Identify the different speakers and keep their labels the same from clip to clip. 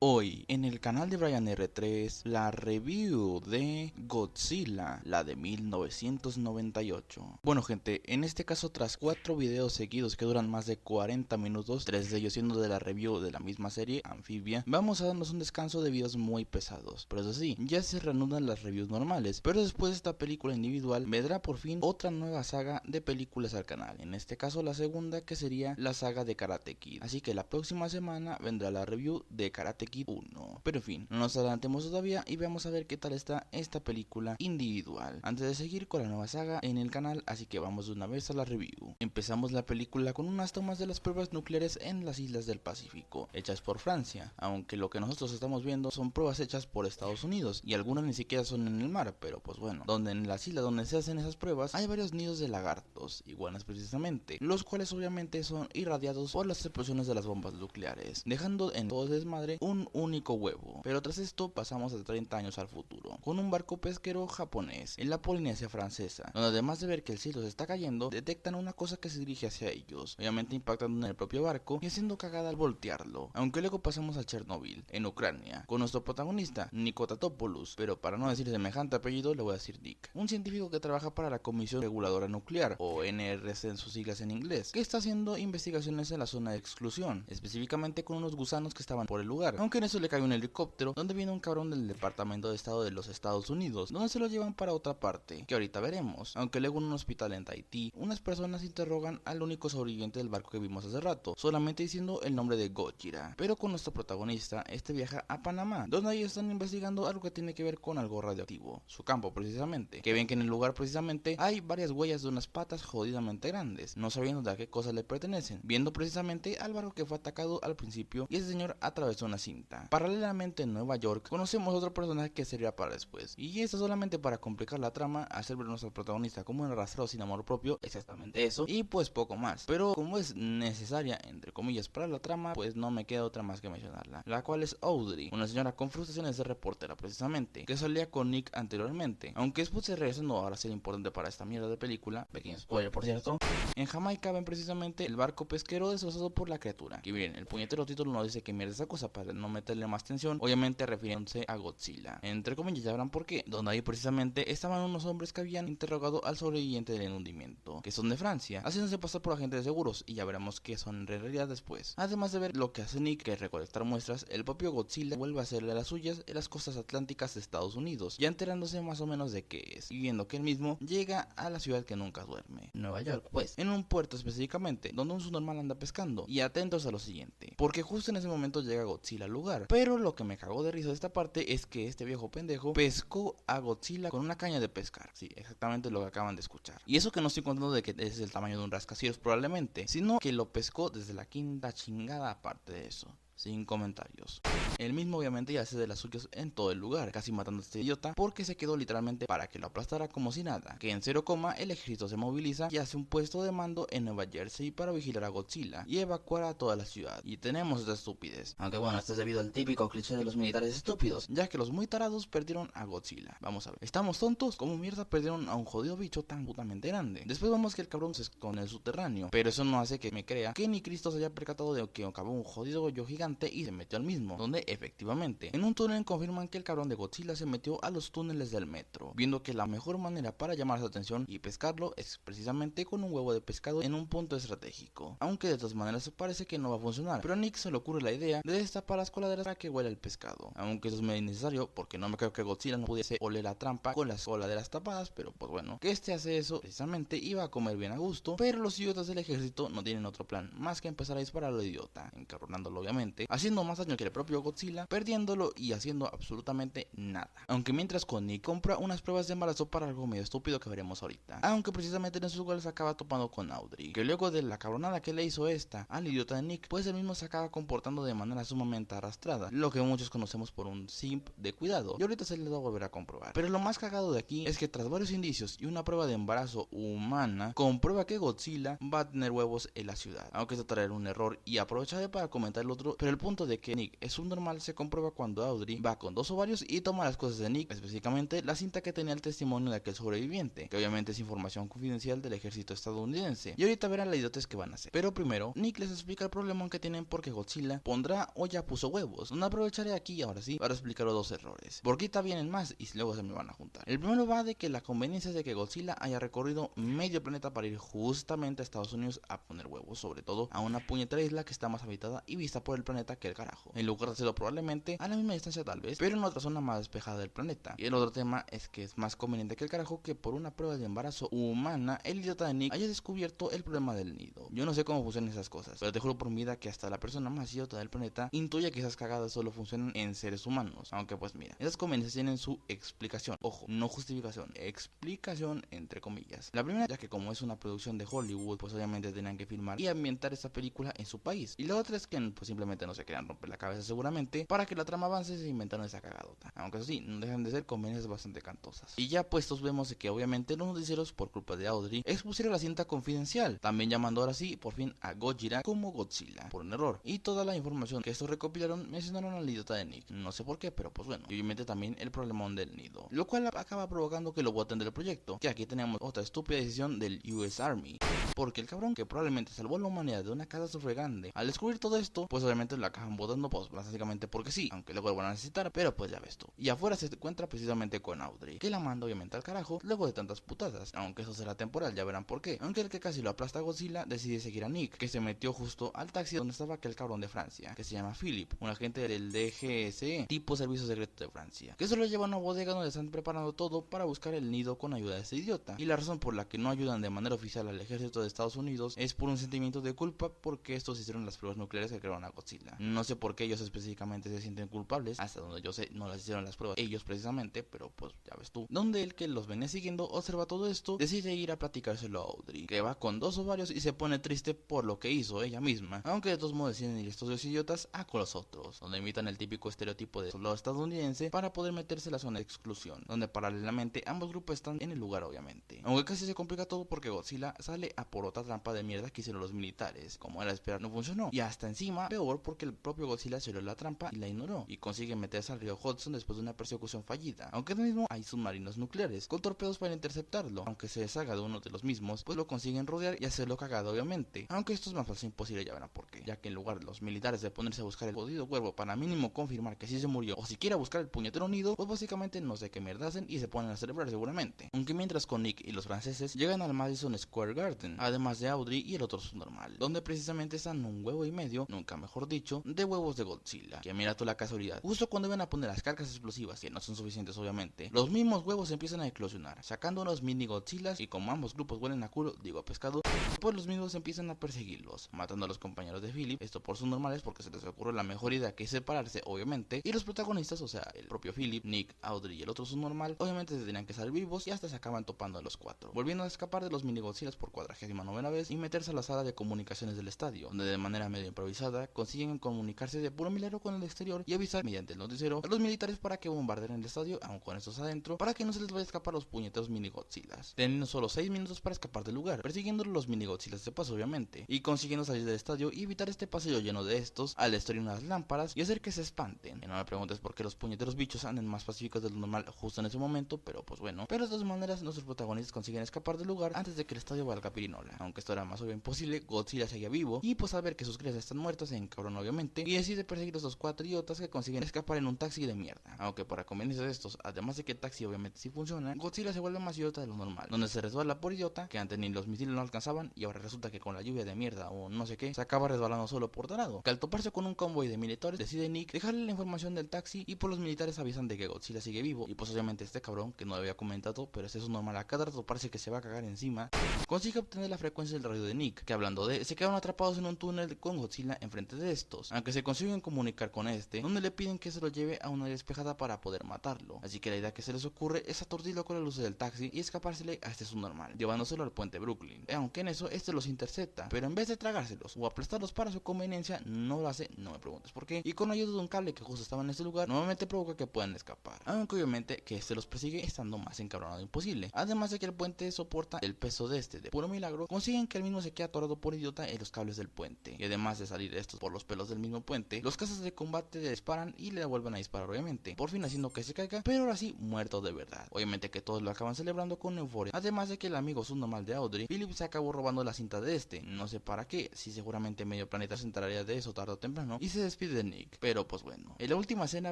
Speaker 1: Hoy, en el canal de Brian R3, la review de Godzilla, la de 1998. Bueno gente, en este caso tras 4 videos seguidos que duran más de 40 minutos, 3 de ellos siendo de la review de la misma serie, Amphibia, vamos a darnos un descanso de videos muy pesados. Pero eso sí, ya se reanudan las reviews normales, pero después de esta película individual, vendrá por fin otra nueva saga de películas al canal. En este caso la segunda, que sería la saga de Karate Kid. Así que la próxima semana vendrá la review de Karate Kid 1. Pero en fin, no nos adelantemos todavía y veamos a ver qué tal está esta película individual antes de seguir con la nueva saga en el canal, así que vamos de una vez a la review. Empezamos la película con unas tomas de las pruebas nucleares en las islas del Pacífico, hechas por Francia, aunque lo que nosotros estamos viendo son pruebas hechas por Estados Unidos, y algunas ni siquiera son en el mar, pero pues bueno, donde en las islas donde se hacen esas pruebas hay varios nidos de lagartos, iguanas precisamente, los cuales obviamente son irradiados por las explosiones de las bombas nucleares, dejando en todo desmadre un único huevo. Pero tras esto pasamos a 30 años al futuro, con un barco pesquero japonés en la Polinesia francesa, donde además de ver que el cielo se está cayendo, detectan una cosa que se dirige hacia ellos, obviamente impactando en el propio barco y haciendo cagada al voltearlo. Aunque luego pasamos a Chernobyl, en Ucrania, con nuestro protagonista, Nico Tatopoulos, pero para no decir semejante apellido le voy a decir Nick, un científico que trabaja para la Comisión Reguladora Nuclear, o NRC en sus siglas en inglés, que está haciendo investigaciones en la zona de exclusión, específicamente con unos gusanos que estaban por el lugar, aunque en eso le cae un helicóptero donde viene un cabrón del Departamento de Estado de los Estados Unidos, donde se lo llevan para otra parte, que ahorita veremos. Aunque luego en un hospital en Tahití, unas personas interrogan al único sobreviviente del barco que vimos hace rato, solamente diciendo el nombre de Gojira. Pero con nuestro protagonista, este viaja a Panamá, donde ahí están investigando algo que tiene que ver con algo radioactivo, su campo precisamente, que ven que en el lugar precisamente hay varias huellas de unas patas jodidamente grandes, no sabiendo de a qué cosa le pertenecen, viendo precisamente al barco que fue atacado al principio y ese señor atravesó una cinta. Paralelamente en Nueva York conocemos otro personaje que sería para después, y esto solamente para complicar la trama, hacer ver a nuestro protagonista como un arrastrado sin amor propio, exactamente eso, y pues poco más. Pero como es necesaria entre comillas para la trama, pues no me queda otra más que mencionarla, la cual es Audrey, una señora con frustraciones de reportera precisamente, que salía con Nick anteriormente, aunque después se regresando ahora ser importante para esta mierda de película, pequeño spoiler por cierto. En Jamaica ven precisamente el barco pesquero destrozado por la criatura, que bien, el puñetero título no dice que mierda esa cosa para no meterle más tensión, obviamente refiriéndose a Godzilla, entre comillas, ya verán por qué, donde ahí precisamente estaban unos hombres que habían interrogado al sobreviviente del hundimiento, que son de Francia, haciéndose pasar por agentes de seguros, y ya veremos qué son en realidad después. Además de ver lo que hace Nick, que es recolectar muestras, el propio Godzilla vuelve a hacerle las suyas en las costas atlánticas de Estados Unidos, ya enterándose más o menos de qué es, y viendo que él mismo llega a la ciudad que nunca duerme, Nueva York, pues, en un puerto específicamente, donde un subnormal anda pescando, y atentos a lo siguiente, porque justo en ese momento llega Godzilla al lugar, pero lo que me cagó de risa de esta parte es que este viejo pendejo pescó a Godzilla con una caña de pescar, sí, exactamente lo que acaban de escuchar, y eso que no estoy contando de que es el tamaño de un rascacielos probablemente, sino que lo pescó desde la quinta chingada aparte de eso. Sin comentarios. Él mismo obviamente ya hace de las suyas en todo el lugar, casi matando a este idiota, porque se quedó literalmente para que lo aplastara como si nada. Que en 0, el ejército se moviliza y hace un puesto de mando en Nueva Jersey para vigilar a Godzilla y evacuar a toda la ciudad. Y tenemos esta estupidez. Aunque bueno, esto es debido al típico cliché de los militares estúpidos, ya que los muy tarados perdieron a Godzilla. Vamos a ver, ¿estamos tontos? ¿Cómo mierda perdieron a un jodido bicho tan putamente grande? Después vemos que el cabrón se esconde en el subterráneo, pero eso no hace que me crea que ni Cristo se haya percatado de que acabó un jodido hoyo gigante y se metió al mismo, donde efectivamente en un túnel confirman que el cabrón de Godzilla se metió a los túneles del metro, viendo que la mejor manera para llamar su atención y pescarlo es precisamente con un huevo de pescado en un punto estratégico, aunque de todas maneras parece que no va a funcionar, pero a Nick se le ocurre la idea de destapar las coladeras para que huela el pescado, aunque eso es medio innecesario porque no me creo que Godzilla no pudiese oler la trampa con las coladeras tapadas, pero pues bueno, que este hace eso precisamente, iba a comer bien a gusto, pero los idiotas del ejército no tienen otro plan más que empezar a disparar a lo idiota, encabronándolo obviamente, haciendo más daño que el propio Godzilla, perdiéndolo y haciendo absolutamente nada. Aunque mientras Connie compra unas pruebas de embarazo para algo medio estúpido que veremos ahorita. Aunque precisamente en esos lugares se acaba topando con Audrey, que luego de la cabronada que le hizo esta al idiota de Nick, pues él mismo se acaba comportando de manera sumamente arrastrada, lo que muchos conocemos por un simp de cuidado, y ahorita se le va a volver a comprobar. Pero lo más cagado de aquí es que tras varios indicios y una prueba de embarazo humana, comprueba que Godzilla va a tener huevos en la ciudad, aunque esto traerá un error y aprovecharé para comentar el otro, pero Pero el punto de que Nick es subnormal se comprueba cuando Audrey va con 2 ovarios y toma las cosas de Nick, específicamente la cinta que tenía el testimonio de aquel sobreviviente, que obviamente es información confidencial del ejército estadounidense. Y ahorita verán la idiotez que van a hacer. Pero primero, Nick les explica el problema que tienen porque Godzilla pondrá o ya puso huevos, donde aprovecharé aquí ahora sí para explicar los 2 errores. Porque ahorita vienen más y luego se me van a juntar. El primero va de que la conveniencia es de que Godzilla haya recorrido medio planeta para ir justamente a Estados Unidos a poner huevos, sobre todo a una puñetera isla que está más habitada y vista por el planeta que el carajo, en lugar de hacerlo probablemente a la misma distancia tal vez, pero en otra zona más despejada del planeta. Y el otro tema es que es más conveniente que el carajo que por una prueba de embarazo humana el idiota de Nick haya descubierto el problema del nido. Yo no sé cómo funcionan esas cosas, pero te juro por mi vida que hasta la persona más idiota del planeta intuye que esas cagadas solo funcionan en seres humanos. Aunque pues mira, esas conveniencias tienen su explicación, ojo, no justificación, explicación entre comillas. La primera, ya que como es una producción de Hollywood, pues obviamente tenían que filmar y ambientar esta película en su país. Y la otra es que pues simplemente no se querían romper la cabeza seguramente para que la trama avance, se inventaron esa cagadota. Aunque eso sí, no dejan de ser conveniencias bastante cantosas. Y ya puestos vemos de que obviamente los noticieros, por culpa de Audrey, expusieron la cinta confidencial, también llamando ahora sí por fin a Gojira como Godzilla, por un error. Y toda la información que estos recopilaron mencionaron al idiota de Nick, no sé por qué, pero pues bueno. Y obviamente también el problemón del nido, lo cual acaba provocando que lo voten del proyecto, que aquí tenemos otra estúpida decisión del US Army. Porque el cabrón que probablemente salvó a la humanidad de una catástrofe grande, al descubrir todo esto, pues obviamente lo acaban votando pues básicamente porque sí, aunque luego lo van a necesitar, pero pues ya ves tú. Y afuera se encuentra precisamente con Audrey, que la manda obviamente al carajo luego de tantas putadas, aunque eso será temporal, ya verán por qué. Aunque el que casi lo aplasta a Godzilla decide seguir a Nick, que se metió justo al taxi donde estaba aquel cabrón de Francia, que se llama Philip, un agente del DGSE, tipo servicio secreto de Francia, que solo lleva a una bodega donde están preparando todo para buscar el nido con ayuda de este idiota. Y la razón por la que no ayudan de manera oficial al ejército de Estados Unidos es por un sentimiento de culpa, porque estos hicieron las pruebas nucleares que crearon a Godzilla. No sé por qué ellos específicamente se sienten culpables, hasta donde yo sé no las hicieron las pruebas ellos precisamente, pero pues ya ves tú. Donde el que los venía siguiendo observa todo esto, decide ir a platicárselo a Audrey, que va con 2 ovarios y se pone triste por lo que hizo ella misma, aunque de todos modos deciden ir estos 2 idiotas a con los otros, donde imitan el típico estereotipo de soldado estadounidense para poder meterse en la zona de exclusión, donde paralelamente ambos grupos están en el lugar obviamente. Aunque casi se complica todo porque Godzilla sale a por otra trampa de mierda que hicieron los militares, como era de esperar no funcionó, y hasta encima peor porque el propio Godzilla se dio la trampa y la ignoró, y consigue meterse al río Hudson después de una persecución fallida, aunque de mismo hay submarinos nucleares con torpedos para interceptarlo, aunque se deshaga de uno de los mismos, pues lo consiguen rodear y hacerlo cagado obviamente, aunque esto es más fácil imposible, ya verán por qué, ya que en lugar de los militares de ponerse a buscar el jodido cuervo para mínimo confirmar que sí se murió, o siquiera buscar el puñetero nido, pues básicamente no sé qué mierda hacen y se ponen a celebrar seguramente. Aunque mientras con Nick y los franceses llegan al Madison Square Garden, además de Audrey y el otro subnormal, donde precisamente están un huevo y medio, nunca mejor dicho, de huevos de Godzilla, que mira tú la casualidad, justo cuando iban a poner las cargas explosivas, que no son suficientes obviamente, los mismos huevos empiezan a eclosionar, sacando unos mini Godzillas, y como ambos grupos huelen a culo, digo a pescado, pues los mismos empiezan a perseguirlos, matando a los compañeros de Philip, esto por subnormales porque se les ocurre la mejor idea que es separarse obviamente, y los protagonistas, o sea el propio Philip, Nick, Audrey y el otro subnormal, obviamente se tenían que salir vivos y hasta se acaban topando a los 4, volviendo a escapar de los mini Godzillas por 49ª vez y meterse a la sala de comunicaciones del estadio, donde de manera medio improvisada consiguen comunicarse de puro milagro con el exterior y avisar mediante el noticiero a los militares para que bombardeen el estadio, aun con estos adentro, para que no se les vaya a escapar los puñeteros mini Godzillas, teniendo solo 6 minutos para escapar del lugar, persiguiéndolo los mini Godzillas de paso obviamente, y consiguiendo salir del estadio y evitar este pasillo lleno de estos al destruir unas lámparas y hacer que se espanten. Y no me preguntes por qué los puñeteros bichos anden más pacíficos de lo normal justo en ese momento, pero pues bueno. Pero de todas maneras nuestros protagonistas consiguen escapar del lugar antes de que el estadio valga pirinola, aunque esto era más obvio imposible. Godzilla seguía vivo y pues al ver que sus crías están muertas se encabrona obviamente y decide perseguir a estos 4 idiotas que consiguen escapar en un taxi de mierda, aunque para conveniencia de estos, además de que el taxi obviamente sí funciona, Godzilla se vuelve más idiota de lo normal, donde se resbala por idiota, que antes ni los misiles no alcanzaban y ahora resulta que con la lluvia de mierda o no sé qué, se acaba resbalando solo por tarado, que al toparse con un convoy de militares decide Nick dejarle la información del taxi y por los militares avisan de que Godzilla sigue vivo y pues obviamente este cabrón, que no lo había comentado, pero es normal, a cada rato parece que se va a cagar encima, consigue obtener la frecuencia del radio de Nick, que hablando de, se quedaron atrapados en un túnel con Godzilla enfrente de estos, aunque se consiguen comunicar con este, donde le piden que se lo lleve a una área despejada para poder matarlo, así que la idea que se les ocurre es aturdirlo con las luces del taxi y escapársele a este subnormal, llevándoselo al puente Brooklyn, aunque en eso este los intercepta, pero en vez de tragárselos o aplastarlos para su conveniencia, no lo hace, no me preguntes por qué, y con ayuda de un cable que justo estaba en este lugar, nuevamente provoca que puedan escapar, aunque obviamente que este los persigue estando más encabronado imposible, además de que el puente soporta el peso de este, de puro milagro milagro, consiguen que el mismo se quede atorado por idiota en los cables del puente. Y además de salir estos por los pelos del mismo puente, los cazas de combate le disparan y le vuelven a disparar obviamente, por fin haciendo que se caiga, pero ahora sí muerto de verdad. Obviamente que todos lo acaban celebrando con euforia. Además de que el amigo subnormal de Audrey, Philip, se acabó robando la cinta de este, no sé para qué, si seguramente medio planeta se enteraría de eso tarde o temprano, y se despide de Nick. Pero pues bueno, en la última escena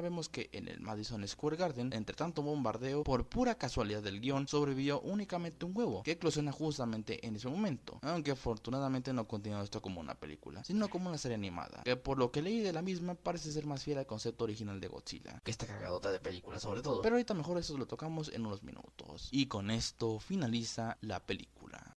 Speaker 1: vemos que en el Madison Square Garden, entre tanto bombardeo, por pura casualidad del guión, sobrevivió únicamente un huevo, que eclosiona justamente en ese momento, aunque afortunadamente no continúa esto como una película, sino como una serie animada, que por lo que leí de la misma parece ser más fiel al concepto original de Godzilla, que está cagadota de película sobre todo, pero ahorita mejor eso lo tocamos en unos minutos. Y con esto finaliza la película.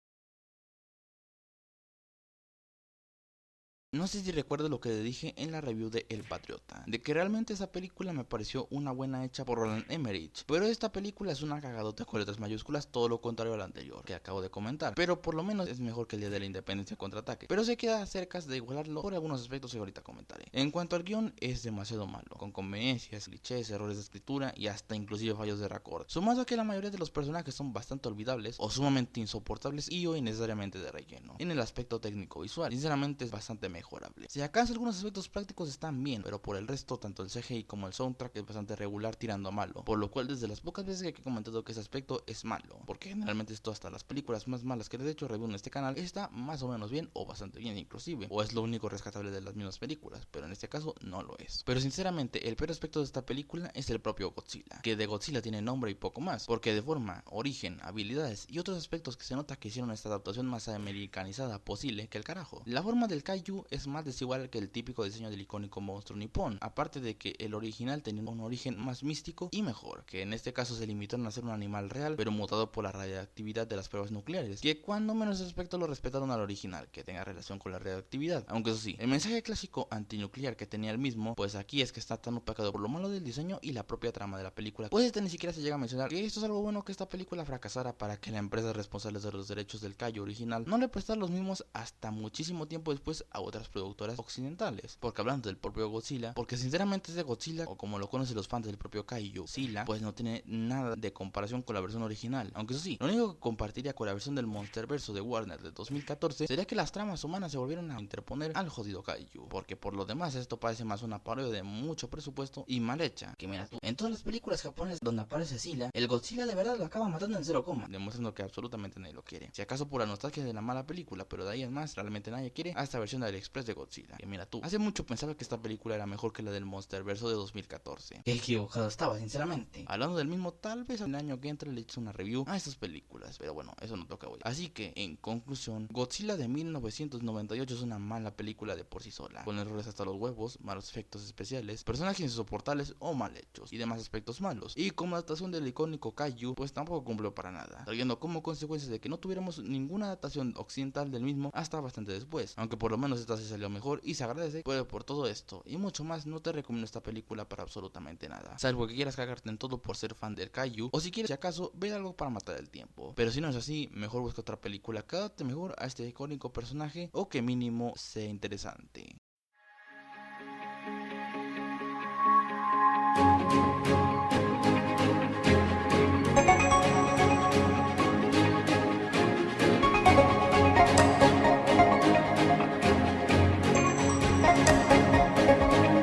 Speaker 1: No sé si recuerdo lo que dije en la review de El Patriota, de que realmente esa película me pareció una buena hecha por Roland Emmerich, pero esta película es una cagadota con letras mayúsculas, todo lo contrario a la anterior, que acabo de comentar, pero por lo menos es mejor que el Día de la Independencia Contraataque, pero se queda cerca de igualarlo por algunos aspectos que ahorita comentaré. En cuanto al guión, es demasiado malo, con conveniencias, clichés, errores de escritura y hasta inclusive fallos de raccord, sumado a que la mayoría de los personajes son bastante olvidables o sumamente insoportables y o innecesariamente de relleno. En el aspecto técnico visual, sinceramente es bastante mejorable. Si acaso algunos aspectos prácticos están bien, pero por el resto tanto el CGI como el soundtrack es bastante regular tirando a malo, por lo cual desde las pocas veces que he comentado que ese aspecto es malo, porque generalmente esto hasta las películas más malas que de hecho review en este canal está más o menos bien o bastante bien inclusive, o es lo único rescatable de las mismas películas, pero en este caso no lo es. Pero sinceramente el peor aspecto de esta película es el propio Godzilla, que de Godzilla tiene nombre y poco más, porque de forma, origen, habilidades y otros aspectos que se nota que hicieron esta adaptación más americanizada posible que el carajo. La forma del kaiju es más desigual que el típico diseño del icónico monstruo nipón, aparte de que el original tenía un origen más místico y mejor, que en este caso se limitaron a ser un animal real pero mutado por la radiactividad de las pruebas nucleares, que cuando menos aspecto lo respetaron al original, que tenga relación con la radioactividad, aunque eso sí, el mensaje clásico antinuclear que tenía el mismo, pues aquí es que está tan opacado por lo malo del diseño y la propia trama de la película, pues ni siquiera se llega a mencionar que esto es algo bueno que esta película fracasara para que la empresa responsable de los derechos del kaiju original no le prestara los mismos hasta muchísimo tiempo después a otras productoras occidentales. Porque hablando del propio Godzilla, porque sinceramente ese Godzilla, o como lo conocen los fans del propio kaiju, Godzilla, pues no tiene nada de comparación con la versión original, aunque eso sí, lo único que compartiría con la versión del Monsterverso de Warner de 2014 sería que las tramas humanas se volvieron a interponer al jodido kaiju, porque por lo demás esto parece más una parodia de mucho presupuesto y mal hecha, que mira tú, en todas las películas japonesas donde aparece Silla, el Godzilla de verdad lo acaba matando en 0, demostrando que absolutamente nadie lo quiere, si acaso por la nostalgia de la mala película, pero de ahí en más realmente nadie quiere a esta versión de AliExpress de Godzilla, que mira tú, hace mucho pensaba que esta película era mejor que la del Monsterverso de 2014. Qué equivocado estaba, sinceramente. Hablando del mismo, tal vez el año que entra le eche una review a estas películas, pero bueno, eso no toca hoy. Así que, en conclusión, Godzilla de 1998 es una mala película de por sí sola, con errores hasta los huevos, malos efectos especiales, personajes insoportables o mal hechos, y demás aspectos malos. Y como adaptación del icónico kaiju, pues tampoco cumplió para nada, trayendo como consecuencia de que no tuviéramos ninguna adaptación occidental del mismo hasta bastante después, aunque por lo menos esta se salió mejor y se agradece, pero por todo esto y mucho más no te recomiendo esta película para absolutamente nada, salvo que quieras cagarte en todo por ser fan del kaiju, o si quieres si acaso ver algo para matar el tiempo, pero si no es así, mejor busca otra película que adapte mejor a este icónico personaje o que mínimo sea interesante.